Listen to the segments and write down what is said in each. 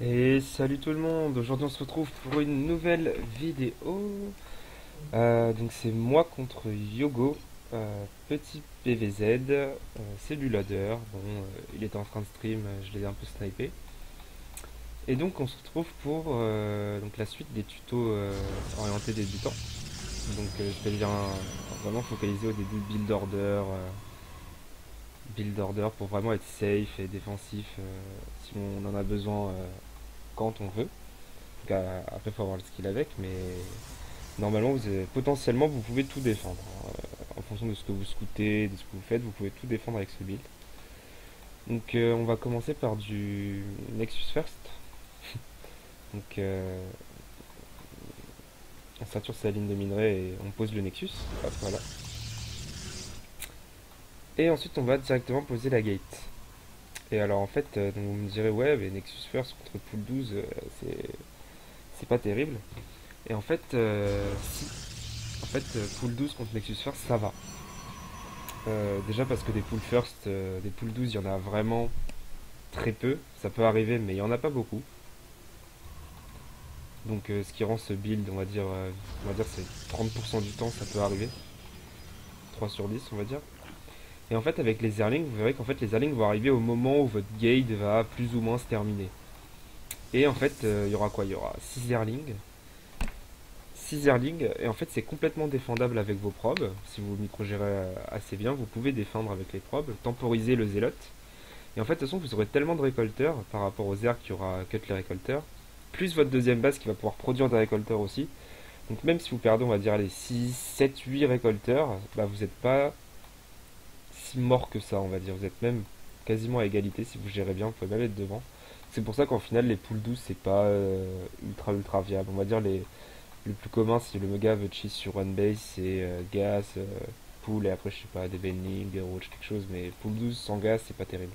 Et salut tout le monde, aujourd'hui on se retrouve pour une nouvelle vidéo. Donc c'est moi contre Yogo, petit PVZ, cellulader. Bon, il était en train de stream, je l'ai un peu snipé. Et donc on se retrouve pour donc la suite des tutos orientés débutants. Donc c'est-à-dire vraiment focalisé au début build order pour vraiment être safe et défensif si on en a besoin quand on veut. Donc, après, il faut avoir le skill avec, mais normalement, potentiellement, vous pouvez tout défendre. En fonction de ce que vous scoutez, de ce que vous faites, vous pouvez tout défendre avec ce build. Donc, on va commencer par du Nexus First. Donc, on sature sa ligne de minerai et on pose le Nexus. Hop, voilà. Et ensuite, on va directement poser la gate. Et alors, en fait, donc vous me direz, ouais, mais Nexus First contre Pool 12, c'est pas terrible. Et en fait, si. En fait, Pool 12 contre Nexus First, ça va. Déjà parce que des poules first, des poules 12, il y en a vraiment très peu. Ça peut arriver, mais il n'y en a pas beaucoup. Donc ce qui rend ce build, on va dire c'est 30% du temps, ça peut arriver. 3 sur 10, on va dire. Et en fait, avec les Zerlings, vous verrez qu'en fait, les Zerlings vont arriver au moment où votre gate va plus ou moins se terminer. Et en fait, il y aura quoi? Il y aura 6 Zerlings. 6 Zerlings, et en fait, c'est complètement défendable avec vos probes. Si vous microgérez assez bien, vous pouvez défendre avec les probes, temporiser le zélote. Et en fait, de toute façon, vous aurez tellement de récolteurs par rapport aux aires qui aura cut les récolteurs, plus votre deuxième base qui va pouvoir produire des récolteurs aussi. Donc même si vous perdez, on va dire, les 6, 7, 8 récolteurs, bah, vous n'êtes pas si mort que ça, on va dire. Vous êtes même quasiment à égalité si vous gérez bien, vous pouvez même être devant. C'est pour ça qu'en final, les poules douces, c'est pas ultra viable. On va dire le plus commun, si le mega veut cheese sur one base, c'est gas, pool, et après, je sais pas, des bending, des roach, quelque chose, mais pool 12 sans gaz, c'est pas terrible.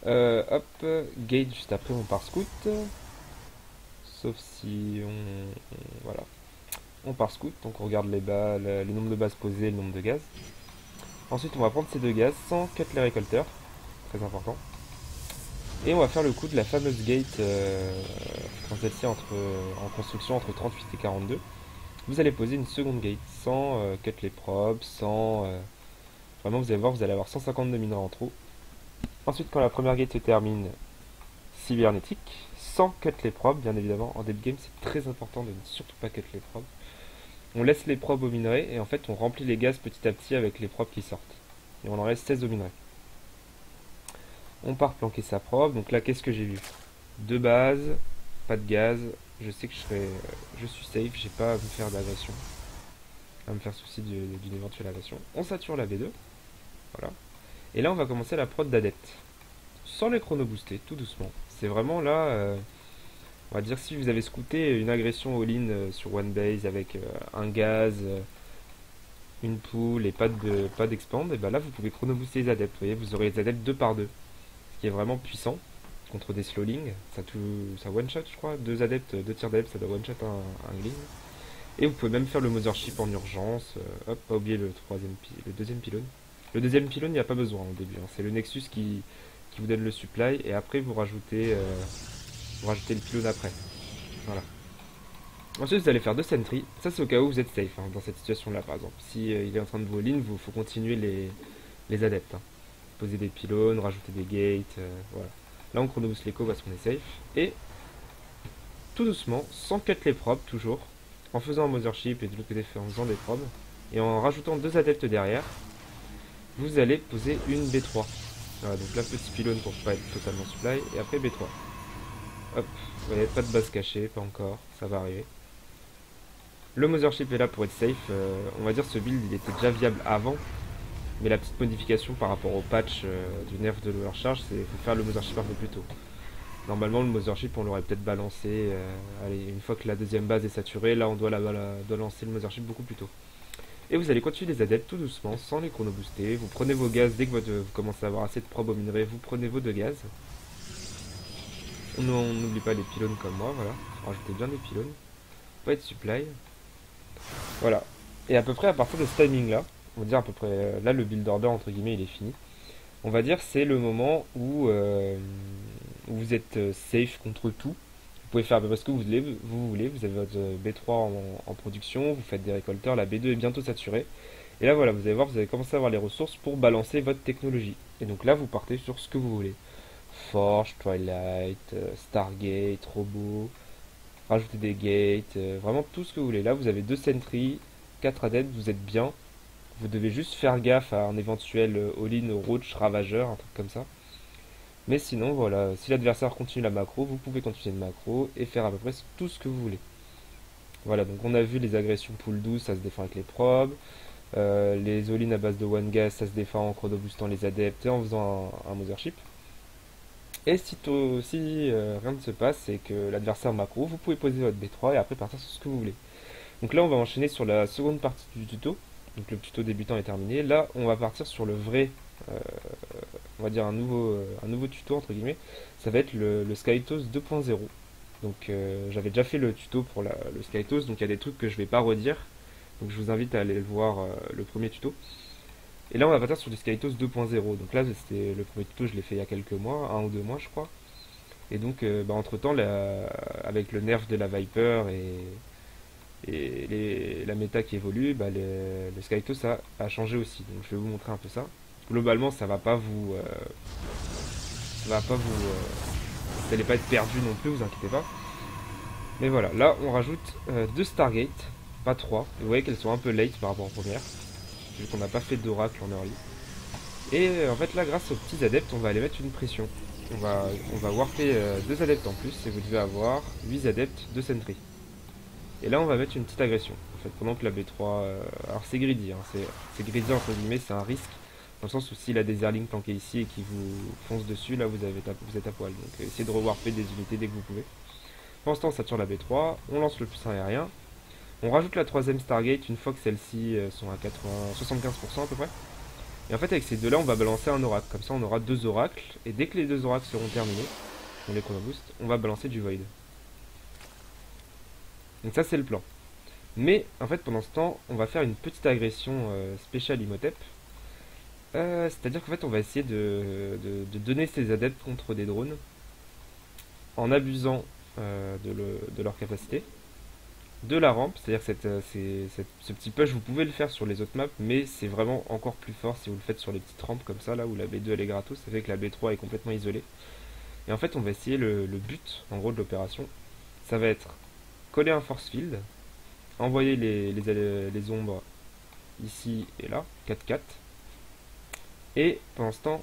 Hop, gate juste après on part scout. Sauf si voilà. On part scout, donc on regarde les nombres de bases posées, le nombre de gaz. Ensuite on va prendre ces deux gaz sans cut les récolteurs. Très important. Et on va faire le coup de la fameuse gate quand celle-ci en construction entre 38 et 42. Vous allez poser une seconde gate sans cut les probes, sans... vraiment vous allez voir, vous allez avoir 152 minerais en trop. Ensuite quand la première gate se termine, cybernétique, sans cut les probes, bien évidemment. En début game, c'est très important de ne surtout pas cut les probes. On laisse les probes au minerai et en fait, on remplit les gaz petit à petit avec les probes qui sortent. Et on en reste 16 au minerai. On part planquer sa probe. Donc là, qu'est-ce que j'ai vu? Deux bases, pas de gaz. Je sais que je suis safe, j'ai pas à me faire d'avation, à me faire souci d'une éventuelle avation. On sature la B2, voilà. Et là, on va commencer la prod d'adepte. Sans les chrono booster, tout doucement. C'est vraiment là, on va dire si vous avez scouté une agression all-in sur one base avec un gaz, une pool et pas d'expand, et ben là vous pouvez chrono booster les adeptes. Vous voyez, vous aurez les adeptes 2 par 2, ce qui est vraiment puissant contre des slowlings. Ça one shot, je crois. Deux adeptes, deux tirs d'adeptes, ça doit one shot un gling. Et vous pouvez même faire le mothership en urgence. Hop, pas oublier le deuxième pylône. Le deuxième pylône, il n'y a pas besoin au début, hein. C'est le Nexus qui vous donne le supply et après vous rajoutez le pylône après. Voilà. Ensuite, vous allez faire deux sentries. Ça, c'est au cas où vous êtes safe, hein, dans cette situation-là, par exemple. Si il est en train de vous all-in, il faut continuer les adeptes, hein. Poser des pylônes, rajouter des gates, voilà. Là, on chronoboost l'écho parce qu'on est safe. Et tout doucement, sans cut les probes, toujours, en faisant un mothership et de l'autre côté en faisant des probes, et en rajoutant deux adeptes derrière, vous allez poser une B3. Voilà, donc là, petit pylône pour pas être totalement supply, et après B3. Hop, vous voyez, pas de base cachée, pas encore, ça va arriver. Le Mothership est là pour être safe. On va dire ce build il était déjà viable avant, mais la petite modification par rapport au patch du nerf de l'overcharge, c'est qu'il faut faire le Mothership un peu plus tôt. Normalement, le Mothership, on l'aurait peut-être balancé. Allez, une fois que la deuxième base est saturée, là, on doit lancer le Mothership beaucoup plus tôt. Et vous allez continuer les adeptes tout doucement, sans les chrono booster. Vous prenez vos gaz dès que vous commencez à avoir assez de probes au minerai. Vous prenez vos deux gaz. On n'oublie pas les pylônes comme moi, voilà. Rajoutez bien des pylônes. Pas être supply. Voilà. Et à peu près à partir de ce timing là, on va dire à peu près là le build order entre guillemets il est fini. On va dire c'est le moment où où vous êtes safe contre tout. Vous pouvez faire à peu près ce que vous voulez. Vous avez votre B3 en production, vous faites des récolteurs, la B2 est bientôt saturée. Et là voilà, vous allez voir, vous allez commencer à avoir les ressources pour balancer votre technologie. Et donc là, vous partez sur ce que vous voulez. Forge, Twilight, Stargate, Robot, rajouter des gates, vraiment tout ce que vous voulez. Là, vous avez 2 sentries, 4 adeptes, vous êtes bien. Vous devez juste faire gaffe à un éventuel all-in roach ravageur, un truc comme ça. Mais sinon, voilà, si l'adversaire continue la macro, vous pouvez continuer de macro et faire à peu près tout ce que vous voulez. Voilà, donc on a vu les agressions pool 12, ça se défend avec les probes. Les all-in à base de one gas, ça se défend en chrono-boostant les adeptes et en faisant un mothership. Et si rien ne se passe et que l'adversaire macro, vous pouvez poser votre B3 et après partir sur ce que vous voulez. Donc là, on va enchaîner sur la seconde partie du tuto. Donc le tuto débutant est terminé. Là, on va partir sur le vrai, euh, on va dire un nouveau tuto entre guillemets. Ça va être le Skytos 2.0. Donc j'avais déjà fait le tuto pour le Skytos, donc il y a des trucs que je vais pas redire. Donc je vous invite à aller le voir le premier tuto. Et là, on va partir sur du Skytos 2.0. Donc là, c'était le premier tuto, je l'ai fait il y a quelques mois, 1 ou 2 mois, je crois. Et donc, entre temps, avec le nerf de la Viper et la méta qui évolue, le Skytos a changé aussi. Donc, je vais vous montrer un peu ça. Globalement, vous n'allez pas être perdu non plus, vous inquiétez pas. Mais voilà, là, on rajoute 2 Stargate, pas 3. Et vous voyez qu'elles sont un peu late par rapport aux premières, vu qu'on n'a pas fait d'oracle en early. Et en fait là, grâce aux petits adeptes, on va aller mettre une pression. On va warper 2 adeptes en plus et vous devez avoir 8 adeptes de sentry. Et là on va mettre une petite agression. En fait, pendant que la B3... alors c'est greedy, hein, c'est greedy entre guillemets, c'est un risque. Dans le sens où s'il a des airlings planqués ici et qui vous foncent dessus, là vous êtes à poil. Donc essayez de rewarper des unités dès que vous pouvez. Pendant ce temps on sature la B3, on lance le plus aérien. On rajoute la troisième Stargate une fois que celles-ci sont à 75% à peu près. Et en fait, avec ces deux-là, on va balancer un oracle. Comme ça, on aura 2 oracles. Et dès que les 2 oracles seront terminés, on les chrono boost, on va balancer du void. Donc ça, c'est le plan. Mais en fait, pendant ce temps, on va faire une petite agression spéciale Imhotep. C'est-à-dire qu'en fait, on va essayer de donner ces adeptes contre des drones en abusant de leur capacité. De la rampe, c'est-à-dire que ce petit push, vous pouvez le faire sur les autres maps, mais c'est vraiment encore plus fort si vous le faites sur les petites rampes comme ça, là où la B2 elle est gratos, ça fait que la B3 est complètement isolée. Et en fait, on va essayer le but, en gros, de l'opération. Ça va être coller un force field, envoyer les ombres ici et là, 4-4. Et pendant ce temps,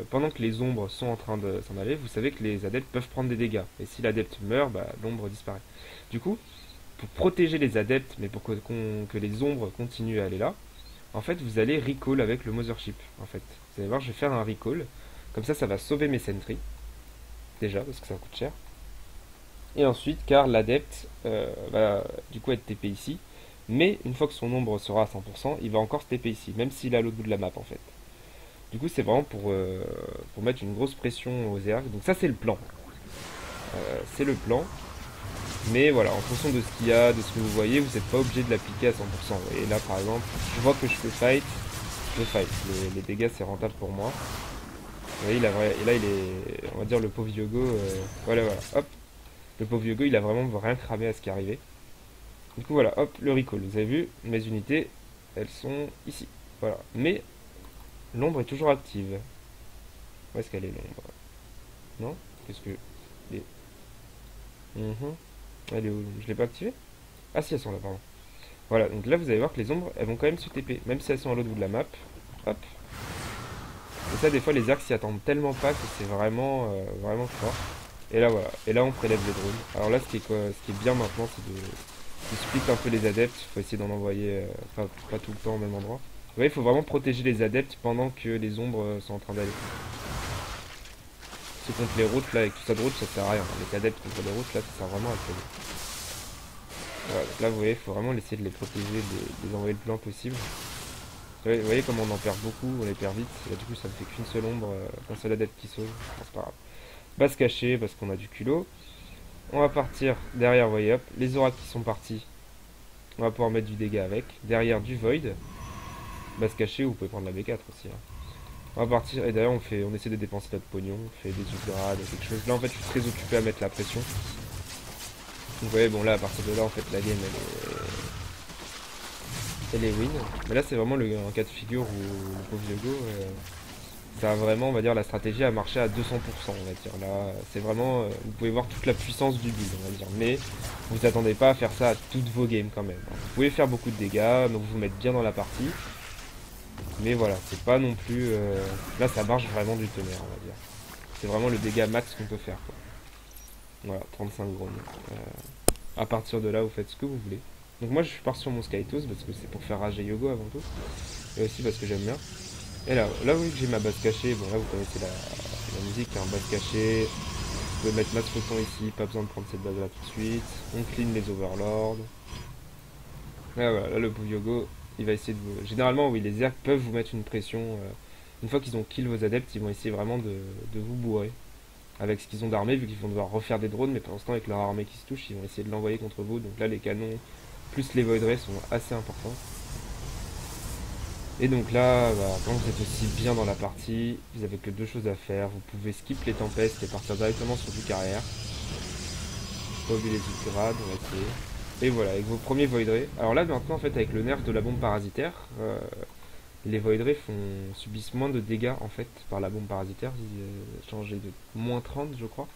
pendant que les ombres sont en train de s'en aller, vous savez que les adeptes peuvent prendre des dégâts. Et si l'adepte meurt, l'ombre disparaît. Du coup, pour protéger les adeptes, mais pour que les ombres continuent à aller là, en fait, vous allez recall avec le mothership. En fait, vous allez voir, je vais faire un recall. Comme ça va sauver mes sentries. Déjà, parce que ça coûte cher. Et ensuite, car l'adepte va du coup être TP ici. Mais une fois que son ombre sera à 100%, il va encore se TP ici, même s'il est à l'autre bout de la map en fait. Du coup, c'est vraiment pour mettre une grosse pression aux ERG. Donc ça, c'est le plan. C'est le plan. Mais voilà, en fonction de ce qu'il y a, de ce que vous voyez, vous n'êtes pas obligé de l'appliquer à 100%. Et là, par exemple, je vois que je peux fight, je fight. Les dégâts, c'est rentable pour moi. Vous voyez, et là, il est, on va dire, le pauvre Yogo, voilà, hop. Le pauvre Yogo, il a vraiment rien cramé à ce qui est arrivé. Du coup, voilà, hop, le recall. Vous avez vu, mes unités, elles sont ici. Voilà. Mais l'ombre est toujours active. Où est-ce qu'elle est, l'ombre? Non? Qu'est-ce que... les- Mhm. Elle est où? Je l'ai pas activée? Ah si, elles sont là, pardon. Voilà, donc là vous allez voir que les ombres, elles vont quand même se TP, même si elles sont à l'autre bout de la map. Hop. Et ça, des fois, les arcs s'y attendent tellement pas que c'est vraiment fort. Et là, voilà. Et là, on prélève les drones. Alors là, ce qui est bien maintenant, c'est de split un peu les adeptes. Il faut essayer d'en envoyer, pas tout le temps au même endroit. Vous voyez, il faut vraiment protéger les adeptes pendant que les ombres sont en train d'aller. Si contre les routes, là, avec tout ça de route, ça sert à rien. Les adeptes contre les routes, là, ça sert vraiment à tuer. Voilà, donc là, vous voyez, il faut vraiment essayer de les protéger, de les envoyer le plus loin possible. Vous voyez comme on en perd beaucoup, on les perd vite. Là, du coup, ça ne fait qu'une seule ombre, qu'un seul adepte qui sauve. C'est pas grave. Base cachée parce qu'on a du culot. On va partir derrière, vous voyez, hop. Les oracles qui sont partis, on va pouvoir mettre du dégât avec. Derrière, du void. Base cachée, vous pouvez prendre la B4 aussi. Hein. On va partir, et d'ailleurs on essaie de dépenser notre pognon, on fait des upgrades, quelque chose. Là en fait je suis très occupé à mettre la pression. Donc vous voyez, bon là à partir de là en fait la game elle est win. Mais là c'est vraiment un cas de figure où le pauvre Yogo, ça a vraiment, on va dire, la stratégie a marché à 200%, on va dire. Là c'est vraiment, vous pouvez voir toute la puissance du build, on va dire. Mais vous attendez pas à faire ça à toutes vos games quand même. Vous pouvez faire beaucoup de dégâts, donc vous mettre bien dans la partie. Mais voilà, c'est pas non plus... Là, ça marche vraiment du tonnerre, on va dire. C'est vraiment le dégât max qu'on peut faire, quoi. Voilà, 35 drones. À partir de là, vous faites ce que vous voulez. Donc moi, je pars sur mon Skytos, parce que c'est pour faire rager Yogo avant tout. Et aussi parce que j'aime bien. Et là, oui, j'ai ma base cachée. Bon, là, vous connaissez la musique, hein, base cachée. Vous pouvez mettre masse photon ici, pas besoin de prendre cette base-là tout de suite. On clean les overlords. Là, voilà, là, le pauvre Yogo, il va essayer de vous... Généralement, oui, les ergs peuvent vous mettre une pression. Une fois qu'ils ont kill vos adeptes, ils vont essayer vraiment de vous bourrer. Avec ce qu'ils ont d'armée, vu qu'ils vont devoir refaire des drones, mais pendant ce temps, avec leur armée qui se touche, ils vont essayer de l'envoyer contre vous. Donc là, les canons, plus les Void Rays sont assez importants. Et donc là, bah, quand vous êtes aussi bien dans la partie, vous avez que deux choses à faire. Vous pouvez skip les tempêtes et partir directement sur du carrière. Pas oublier les upgrades, on va essayer. Et voilà, avec vos premiers Void Rays. Alors là, maintenant, en fait, avec le nerf de la bombe parasitaire, les Void Rays subissent moins de dégâts, en fait, par la bombe parasitaire. Ils ont changé de moins 30, je crois.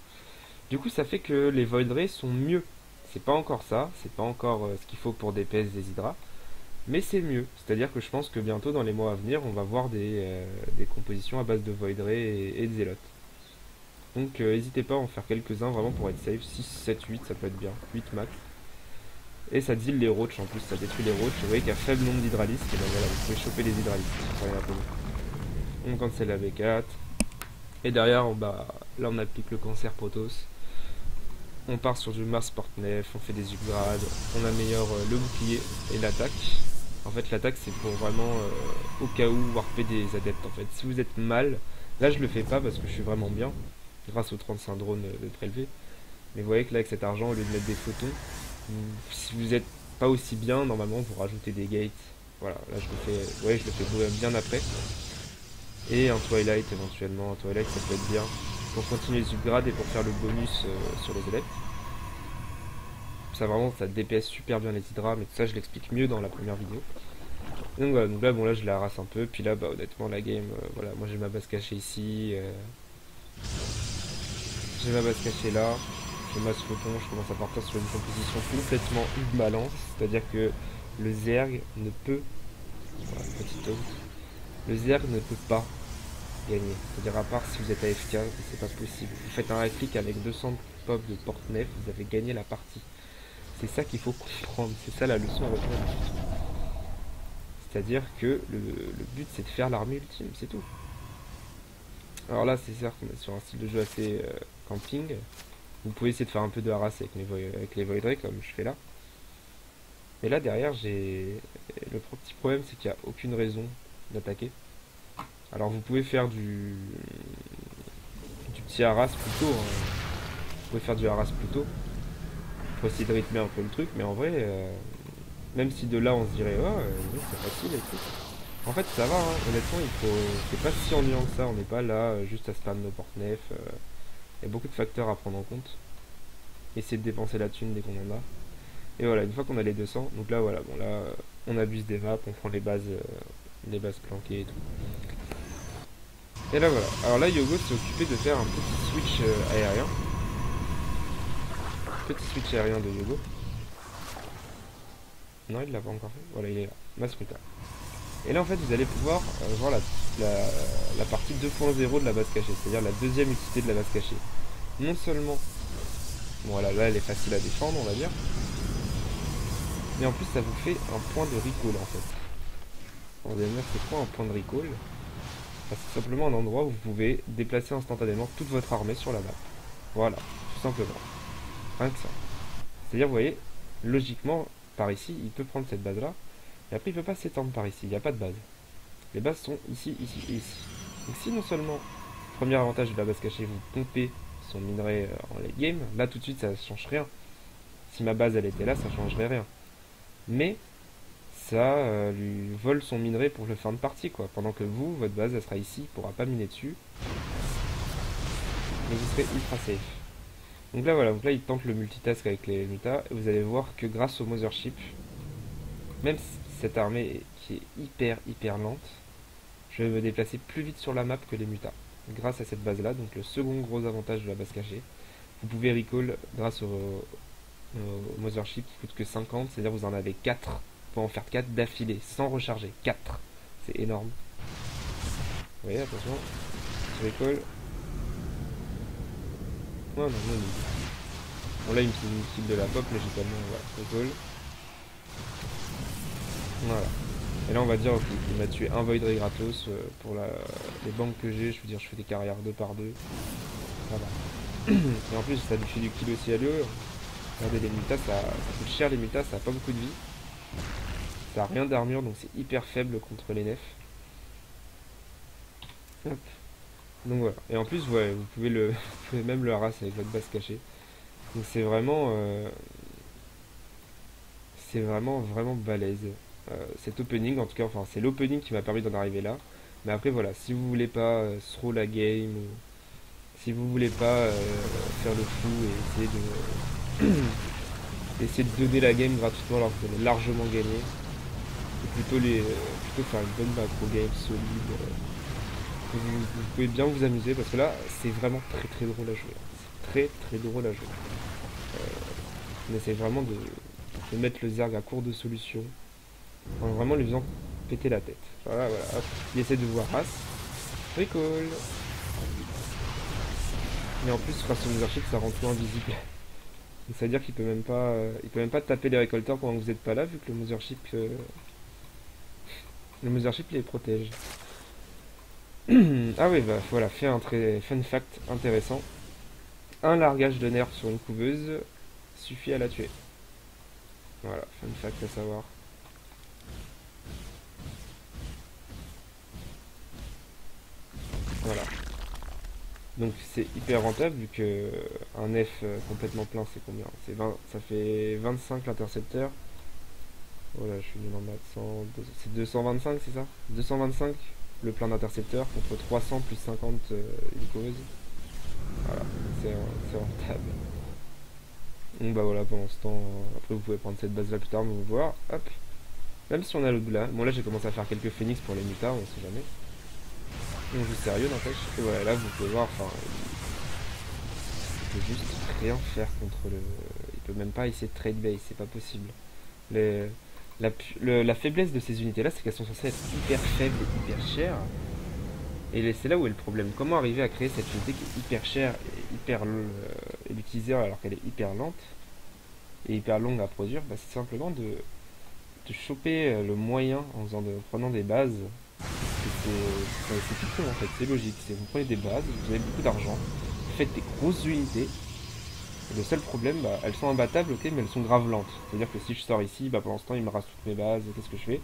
Du coup, ça fait que les Void Rays sont mieux. C'est pas encore ça, c'est pas encore ce qu'il faut pour DPS des Hydra. Mais c'est mieux, c'est-à-dire que je pense que bientôt dans les mois à venir on va voir des compositions à base de Void Ray et de Zealot. Donc n'hésitez pas à en faire quelques-uns vraiment pour être safe, 6, 7, 8 ça peut être bien, 8 max. Et ça deal les roaches en plus, ça détruit les roaches, vous voyez qu'il y a faible nombre d'hydralistes, et ben voilà, vous pouvez choper les hydralistes, on cancelle la B4, et derrière là on applique le cancer Protoss, on part sur du Mars Portnef, on fait des upgrades, on améliore le bouclier et l'attaque. En fait, l'attaque, c'est pour vraiment, au cas où, warper des adeptes, en fait. Si vous êtes mal, là, je le fais pas parce que je suis vraiment bien, grâce aux 35 drones de prélevé. Mais vous voyez que là, avec cet argent, au lieu de mettre des photons, si vous êtes pas aussi bien, normalement, vous rajoutez des gates. Voilà, là, je le fais bien après. Et un Twilight, éventuellement. Un Twilight, ça peut être bien pour continuer les upgrades et pour faire le bonus sur les adeptes. Ça, vraiment, ça DPS super bien les hydras, mais tout ça, je l'explique mieux dans la première vidéo. Donc voilà, donc là, bon là je la rase un peu, puis là bah honnêtement la game, voilà, moi j'ai ma base cachée ici, j'ai ma base cachée là, j'ai ma photon, je commence à partir sur une composition complètement imbalance, c'est-à-dire que le Zerg ne peut, voilà, petite taunt, le Zerg ne peut pas gagner, c'est-à-dire à part si vous êtes AFK, c'est pas possible, vous faites un right click avec 200 pop de porte-nef, vous avez gagné la partie, c'est ça qu'il faut comprendre, c'est ça la leçon à retenir. C'est-à-dire que le but c'est de faire l'armée ultime, c'est tout. Alors là c'est certes on est sur un style de jeu assez camping. Vous pouvez essayer de faire un peu de harass avec les Void Ray comme je fais là. Mais là derrière j'ai... Le petit problème c'est qu'il n'y a aucune raison d'attaquer. Alors vous pouvez faire du petit harass plus tôt. Hein. Vous pouvez faire du harass plus tôt. Pour essayer de rythmer un peu le truc, mais en vrai... Même si de là on se dirait oh c'est facile et tout. En fait ça va hein. Honnêtement c'est pas si ennuyant que ça, on n'est pas là juste à spam nos porte-nef. Il y a beaucoup de facteurs à prendre en compte. Essayer de dépenser la thune dès qu'on en a. Et voilà, une fois qu'on a les 200, donc là voilà, bon là on abuse des maps, on prend les bases planquées et tout. Et là voilà, alors là Yogo s'est occupé de faire un petit switch aérien. Petit switch aérien de Yogo. Non, il l'a pas encore fait. Voilà, il est là. Masruta. Et là, en fait, vous allez pouvoir voir la partie 2.0 de la base cachée, c'est-à-dire la deuxième utilité de la base cachée. Non seulement, bon, voilà, là, elle est facile à défendre, on va dire, mais en plus, ça vous fait un point de recall, en fait. On va dire, c'est quoi un point de recall? C'est simplement un endroit où vous pouvez déplacer instantanément toute votre armée sur la map. Voilà, tout simplement. Rien que ça. C'est-à-dire, vous voyez, logiquement, par ici, il peut prendre cette base-là, et après il peut pas s'étendre par ici, il n'y a pas de base. Les bases sont ici, ici et ici. Donc si non seulement, premier avantage de la base cachée, vous pompez son minerai en late game, là tout de suite ça change rien. Si ma base elle était là, ça changerait rien. Mais ça lui vole son minerai pour le fin de partie, quoi. Pendant que vous, votre base, elle sera ici, il pourra pas miner dessus, mais vous serez ultra safe. Donc là, voilà, donc là, il tente le multitask avec les mutas, et vous allez voir que grâce au Mothership, même si cette armée qui est hyper lente, je vais me déplacer plus vite sur la map que les mutas. Grâce à cette base là, donc le second gros avantage de la base cachée, vous pouvez recall grâce au Mothership qui coûte que 50, c'est-à-dire vous en avez 4. Vous pouvez en faire 4 d'affilée, sans recharger. 4. C'est énorme. Vous voyez, attention. Je recall. Oh non, non, non. Bon là il me fait une kill de la pop, logiquement, voilà. Recall. Voilà. Et là on va dire, ok, il m'a tué un Void Ray gratos pour les banques que j'ai, je veux dire je fais des carrières 2 par 2. Voilà. Et en plus ça lui fait du kill aussi à l'eau. Regardez les mutas, ça coûte cher les mutas, ça a pas beaucoup de vie. Ça a rien d'armure donc c'est hyper faible contre les nefs. Hop. Donc voilà. Et en plus ouais, vous pouvez vous pouvez même le harass avec votre base cachée. Donc c'est vraiment balèze. Cet opening en tout cas, enfin c'est l'opening qui m'a permis d'en arriver là. Mais après voilà, si vous voulez pas throw la game ou si vous voulez pas faire le fou et essayer de donner la game gratuitement alors que vous avez largement gagné, ou plutôt faire une bonne macro game solide. Vous pouvez bien vous amuser parce que là c'est vraiment très drôle à jouer. C'est très drôle à jouer. On essaie vraiment de mettre le Zerg à court de solutions. En vraiment lui faisant péter la tête. Voilà, hop. Il essaie de voir race. Recall. Mais en plus, grâce au Mothership, ça rend tout invisible. Donc ça veut dire qu'il peut même pas taper les récolteurs pendant que vous n'êtes pas là, vu que le Mothership les protège. Ah oui, bah voilà, fait un très fun fact intéressant. Un largage de nerfs sur une couveuse suffit à la tuer. Voilà, fun fact à savoir. Voilà. Donc c'est hyper rentable vu que un F complètement plein c'est combien? C'est 20, ça fait 25 l'intercepteur. Voilà, je suis nul en maths. C'est 225, c'est ça? 225 le plein d'intercepteur contre 300 plus 50 une cause. Voilà, c'est rentable. Donc bah voilà, pendant ce temps, après vous pouvez prendre cette base là plus tard, mais vous voir. Hop. Même si on a l'autre là. Bon là j'ai commencé à faire quelques phoenix pour les mutards, on sait jamais. On joue sérieux n'empêche. Et voilà, là vous pouvez voir, enfin, il peut juste rien faire contre le. Il peut même pas essayer de trade base, c'est pas possible. Les... la faiblesse de ces unités là, c'est qu'elles sont censées être hyper faibles et hyper chères. Et c'est là où est le problème. Comment arriver à créer cette unité qui est hyper chère et et l'utiliser alors qu'elle est hyper lente et hyper longue à produire? Bah, c'est simplement de choper le moyen en prenant des bases. C'est tout con en fait, c'est logique. Vous prenez des bases, vous avez beaucoup d'argent, vous faites des grosses unités. Et le seul problème, bah, elles sont imbattables, ok, mais elles sont grave lentes. C'est-à-dire que si je sors ici, bah, pendant ce temps, il me rase toutes mes bases, qu'est-ce que je fais?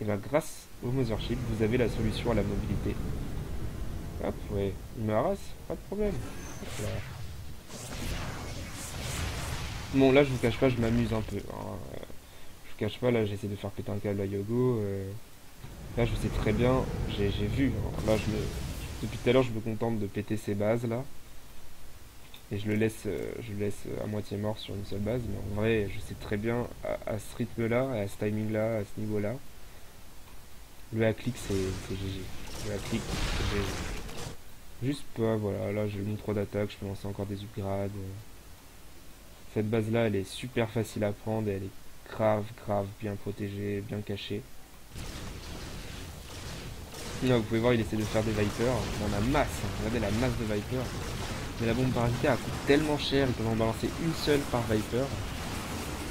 Et bah, grâce au Mothership, vous avez la solution à la mobilité. Hop, ouais, il me harasse, pas de problème. Hop là. Bon, là, je vous cache pas, je m'amuse un peu. Hein. Je vous cache pas, là, j'essaie de faire péter un câble à Yogo. Là, je sais très bien, j'ai vu. Hein. Là, depuis tout à l'heure, je me contente de péter ces bases là. Et je le laisse à moitié mort sur une seule base. Mais en vrai, je sais très bien, à ce rythme-là, à ce timing-là, à ce niveau-là, le hack-click, c'est GG. Le hack-click, c'est GG. Juste pas, voilà, là, j'ai mon 3 d'attaque, je peux lancer encore des upgrades. Cette base-là, elle est super facile à prendre et elle est grave bien protégée, bien cachée. Là, vous pouvez voir, il essaie de faire des Vipers. On a masse, hein. Regardez la masse de Vipers. Mais la bombe parasitaire elle coûte tellement cher, ils peuvent en balancer une seule par Viper.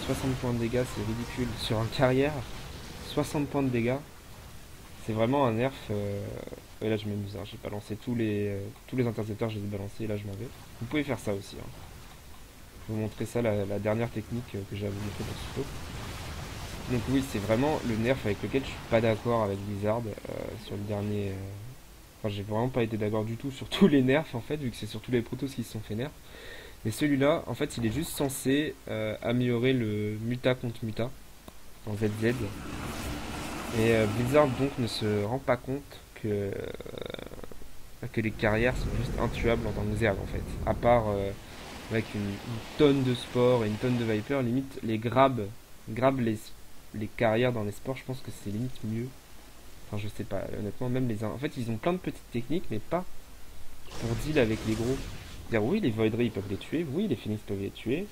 60 points de dégâts, c'est ridicule. Sur un carrière, 60 points de dégâts. C'est vraiment un nerf. Et là, je m'amuse. Hein. J'ai balancé tous les intercepteurs, je les ai balancés et là, je m'en vais. Vous pouvez faire ça aussi. Hein. Je vais vous montrer ça, la dernière technique que j'avais montré pour ce saut. Donc oui, c'est vraiment le nerf avec lequel je suis pas d'accord avec Blizzard sur le dernier. Enfin, j'ai vraiment pas été d'accord du tout sur tous les nerfs en fait, vu que c'est surtout les protos qui se sont fait nerfs. Mais celui-là, en fait, il est juste censé améliorer le muta contre muta. en ZZ. Et Blizzard donc ne se rend pas compte que les carrières sont juste intuables en tant que Zerg en fait. À part avec une tonne de sport et une tonne de Viper, limite les grab les carrières dans les sports, je pense que c'est limite mieux. Enfin je sais pas, honnêtement même en fait ils ont plein de petites techniques mais pas pour deal avec les gros. C'est-à-dire oui les Voidry ils peuvent les tuer, oui les Phoenix peuvent les tuer,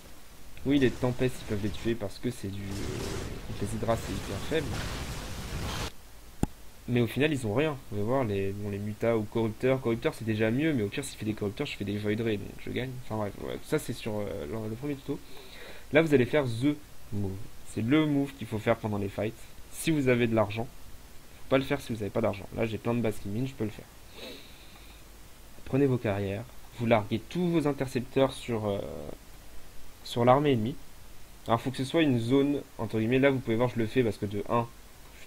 oui les Tempestes ils peuvent les tuer parce que c'est du... les Hydras c'est hyper faible. Mais au final, ils ont rien. Vous allez voir, les mutas ou corrupteurs. Corrupteurs, c'est déjà mieux, mais au pire, s'il fait des corrupteurs, je fais des voidrés, donc je gagne. Enfin bref, ouais, ça c'est sur le premier tuto. Là, vous allez faire The Move. C'est le move qu'il faut faire pendant les fights. Si vous avez de l'argent, faut pas le faire si vous n'avez pas d'argent. Là, j'ai plein de bases qui minent, je peux le faire. Prenez vos carrières, vous larguez tous vos intercepteurs sur l'armée ennemie. Alors, il faut que ce soit une zone, entre guillemets, là, vous pouvez voir, je le fais parce que de 1,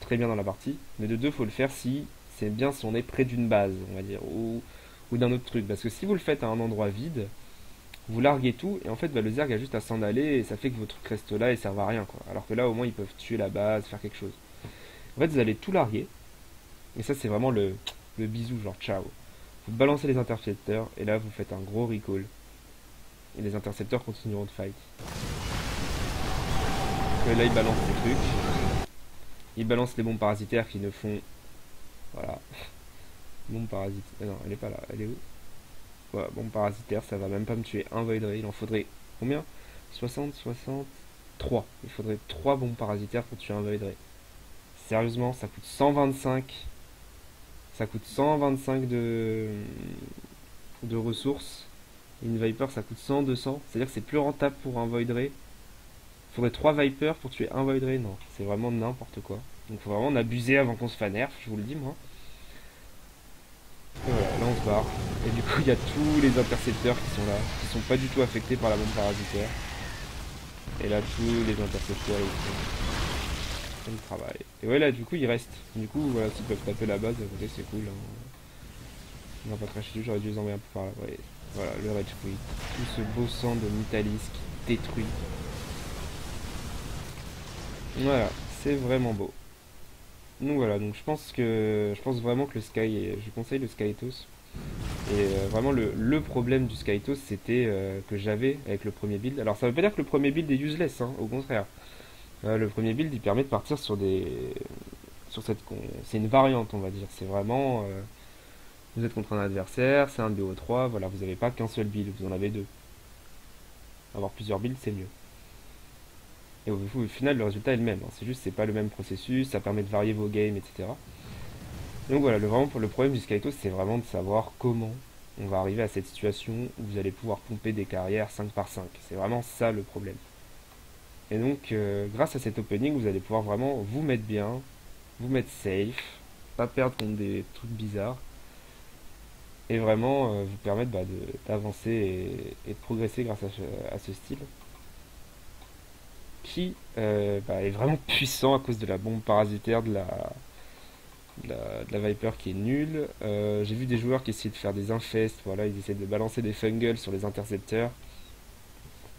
très bien dans la partie, mais de deux, faut le faire si c'est bien si on est près d'une base, on va dire, ou d'un autre truc. Parce que si vous le faites à un endroit vide, vous larguez tout, et en fait, bah, le Zerg a juste à s'en aller, et ça fait que vos trucs restent là et servent à rien, quoi. Alors que là, au moins, ils peuvent tuer la base, faire quelque chose. En fait, vous allez tout larguer, et ça, c'est vraiment le bisou, genre ciao. Vous balancez les intercepteurs, et là, vous faites un gros recall. Et les intercepteurs continueront de fight. Et là, ils balancent les trucs. Ils balancent les bombes parasitaires qui ne font... Voilà. Bombe parasite. Non, elle est pas là. Elle est où? Voilà, bombe parasitaire, ça va même pas me tuer un Voidray. Il en faudrait combien? 60, 63. Il faudrait 3 bombes parasitaires pour tuer un Voidray. Sérieusement, ça coûte 125. Ça coûte 125 de ressources. Une Viper, ça coûte 100, 200. C'est-à-dire que c'est plus rentable pour un Voidray. Il faudrait 3 Vipers pour tuer un Voidray. Non, c'est vraiment n'importe quoi. Donc faut vraiment en abuser avant qu'on se fasse nerf, je vous le dis moi. Et voilà, là on se barre. Et du coup il y a tous les intercepteurs qui sont là, qui sont pas du tout affectés par la bombe parasitaire. Et là tous les intercepteurs ils font le travail. Et ouais là du coup ils restent. Du coup voilà, s'ils peuvent taper la base à côté c'est cool. Hein. On va pas cracher dessus, j'aurais dû les envoyer un peu par là. Ouais. Voilà, le Rage Quit. Tout ce beau sang de Mutalis qui détruit. Voilà, c'est vraiment beau. Donc voilà, donc je pense vraiment que je conseille le Skytos. Et vraiment le problème du Skytos c'était que j'avais avec le premier build. Alors ça veut pas dire que le premier build est useless, hein, au contraire. Le premier build il permet de partir sur c'est une variante on va dire. C'est vraiment vous êtes contre un adversaire, c'est un BO3, voilà, vous n'avez pas qu'un seul build, vous en avez deux. Avoir plusieurs builds c'est mieux. Et au final le résultat est le même, hein. C'est juste c'est pas le même processus, ça permet de varier vos games, etc. Donc voilà, vraiment pour le problème du Skytos, c'est vraiment de savoir comment on va arriver à cette situation où vous allez pouvoir pomper des carrières 5 par 5. C'est vraiment ça le problème. Et donc, grâce à cet opening, vous allez pouvoir vraiment vous mettre bien, vous mettre safe, pas perdre contre des trucs bizarres, et vraiment vous permettre d'avancer et de progresser grâce à ce style, qui est vraiment puissant à cause de la bombe parasitaire de la Viper qui est nulle. J'ai vu des joueurs qui essayaient de faire des infests, voilà, ils essaient de balancer des fungles sur les intercepteurs.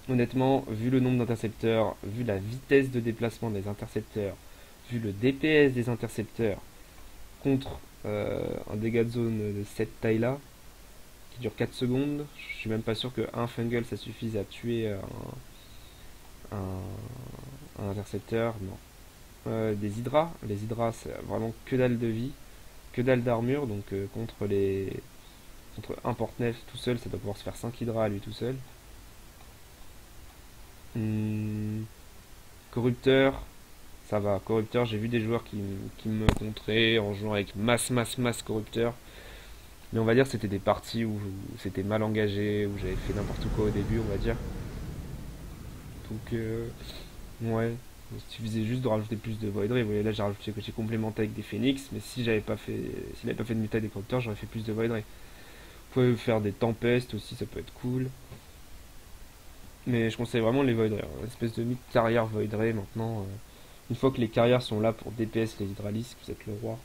Honnêtement, vu le nombre d'intercepteurs, vu la vitesse de déplacement des intercepteurs, vu le DPS des intercepteurs, contre un dégât de zone de cette taille-là, qui dure 4 secondes, je suis même pas sûr qu'un fungle ça suffise à tuer un intercepteur, non. Des hydras, les hydras c'est vraiment que dalle de vie, que dalle d'armure, donc contre un porte-nef tout seul, ça doit pouvoir se faire 5 hydras à lui tout seul. Corrupteur, ça va. Corrupteur, j'ai vu des joueurs qui me contraient en jouant avec masse corrupteur. Mais on va dire que c'était des parties où c'était mal engagé, où j'avais fait n'importe quoi au début, on va dire. Donc, ouais. Il suffisait juste de rajouter plus de Voidray. Vous voyez, là j'ai complémenté avec des Phoenix, mais si j'avais pas fait, s'il n'avait pas fait de muta des corrupteurs, j'aurais fait plus de Voidray. Vous pouvez faire des tempestes aussi, ça peut être cool. Mais je conseille vraiment les Voidray. Une espèce de mid-carrière Voidray maintenant. Une fois que les carrières sont là pour DPS les hydralisques, vous êtes le roi.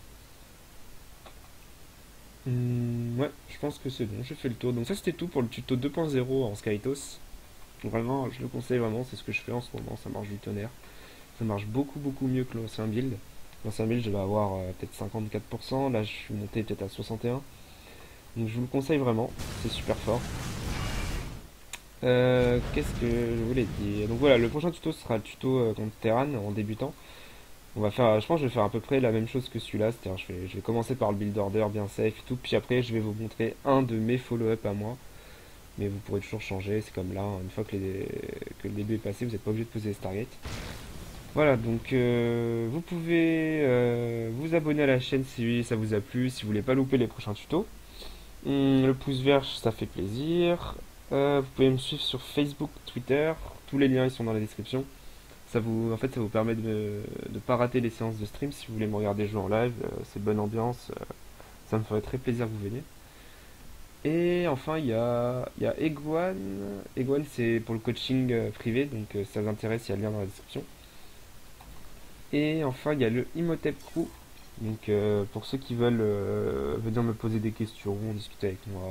Ouais, je pense que c'est bon, j'ai fait le tour. Donc ça c'était tout pour le tuto 2.0 en Skytos. Vraiment, je le conseille vraiment, c'est ce que je fais en ce moment, ça marche du tonnerre. Ça marche beaucoup mieux que l'ancien build. L'ancien build, je vais avoir peut-être 54%. Là, je suis monté peut-être à 61%. Donc, je vous le conseille vraiment. C'est super fort. Qu'est-ce que je voulais dire? Donc voilà, le prochain tuto sera le tuto contre Terran en débutant. On va faire, je pense que je vais faire à peu près la même chose que celui-là, c'est-à-dire je vais commencer par le build order bien safe et tout, puis après je vais vous montrer un de mes follow-up à moi, mais vous pourrez toujours changer, c'est comme là, hein, une fois que le début est passé, vous n'êtes pas obligé de poser les Stargate. Voilà, donc vous pouvez vous abonner à la chaîne si ça vous a plu, si vous voulez pas louper les prochains tutos. Le pouce vert, ça fait plaisir. Vous pouvez me suivre sur Facebook, Twitter, tous les liens ils sont dans la description. En fait, ça vous permet de ne pas rater les séances de stream si vous voulez me regarder jouer en live. C'est bonne ambiance. Ça me ferait très plaisir que vous veniez. Et enfin, il y a Eguan. Eguan, c'est pour le coaching privé, donc si ça vous intéresse, il y a le lien dans la description. Et enfin, il y a le Imhotep Crew. Donc, pour ceux qui veulent venir me poser des questions, discuter avec moi,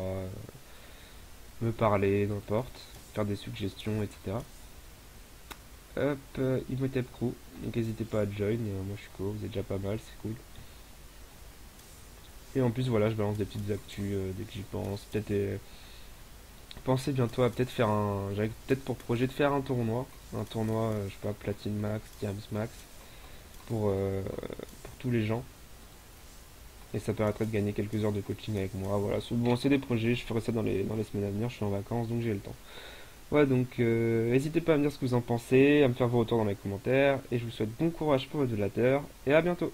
me parler, n'importe, faire des suggestions, etc. Hop, Imhotep Crew. Donc n'hésitez pas à join, moi je suis cool, vous êtes déjà pas mal, c'est cool. Et en plus voilà, je balance des petites actus dès que j'y pense. Peut-être pensez bientôt à peut-être faire j'avais peut-être pour projet de faire un tournoi. Un tournoi, je sais pas, Platine Max, Diams Max, pour tous les gens. Et ça permettrait de gagner quelques heures de coaching avec moi. Voilà, bon c'est des projets, je ferai ça dans les semaines à venir, je suis en vacances donc j'ai le temps. Ouais, donc n'hésitez pas à me dire ce que vous en pensez, à me faire vos retours dans les commentaires, et je vous souhaite bon courage pour votre délateur, et à bientôt.